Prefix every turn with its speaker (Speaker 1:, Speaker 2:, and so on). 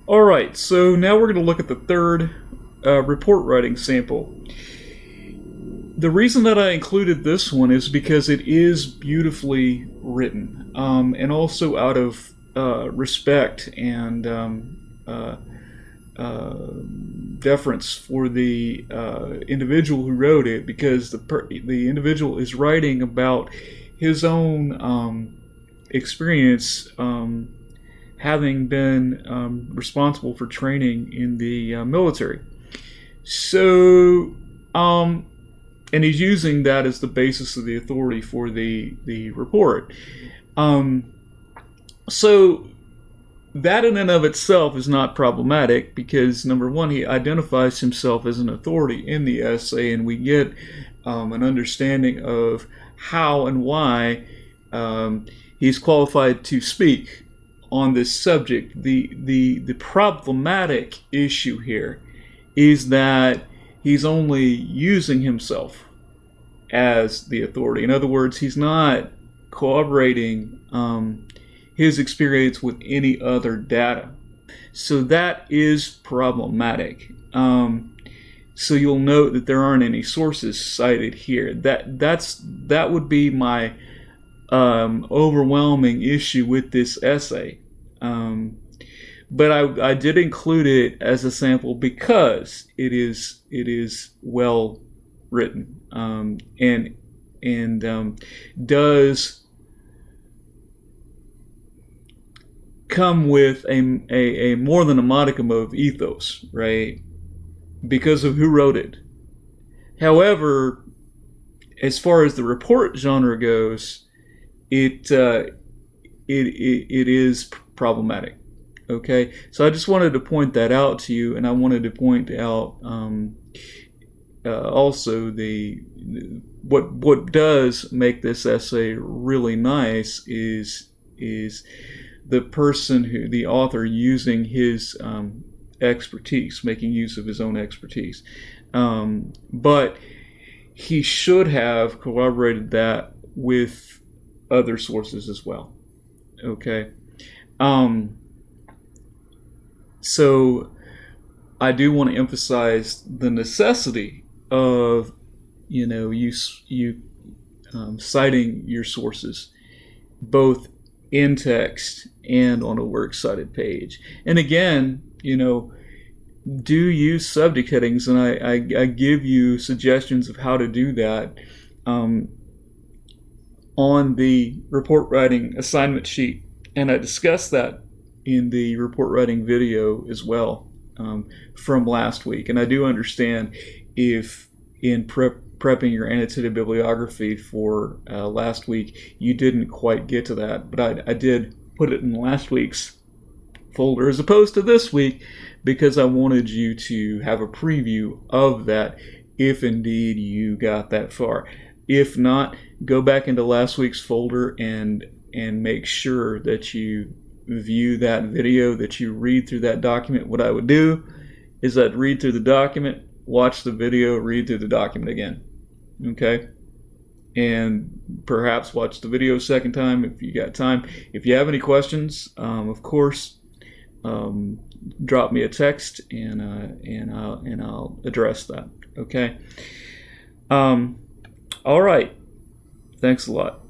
Speaker 1: All right, so now we're going to look at the third report writing sample. The reason that I included this one is because it is beautifully written, and also out of respect and deference for the individual who wrote it, because the individual is writing about his own experience, having been responsible for training in the military. So, and he's using that as the basis of the authority for the report. So that in and of itself is not problematic, because number one, he identifies himself as an authority in the essay, and we get an understanding of how and why he's qualified to speak on this subject. The problematic issue here is that he's only using himself as the authority. In other words, he's not corroborating his experience with any other data. So that is problematic. So you'll note that there aren't any sources cited here. That would be my overwhelming issue with this essay. But I did include it as a sample because it is well written, and does come with a more than a modicum of ethos, right? Because of who wrote it. However, as far as the report genre goes, it is problematic. Okay, so I just wanted to point that out to you, and I wanted to point out also what does make this essay really nice is the author using his expertise, making use of his own expertise. But he should have corroborated that with other sources as well. Okay. So I do want to emphasize the necessity of you citing your sources both in text and on a works cited page. And again, do use subject headings, and I give you suggestions of how to do that on the report writing assignment sheet, and I discussed that in the report writing video as well, from last week. And I do understand if in prepping your annotated bibliography for last week you didn't quite get to that, but I did put it in last week's folder as opposed to this week, because I wanted you to have a preview of that if indeed you got that far. If not, go back into last week's folder and make sure that you view that video, that you read through that document. What I would do is I'd read through the document, watch the video, read through the document again. Okay? And perhaps watch the video a second time if you got time. If you have any questions, of course, drop me a text and I'll address that. Okay? All right. Thanks a lot.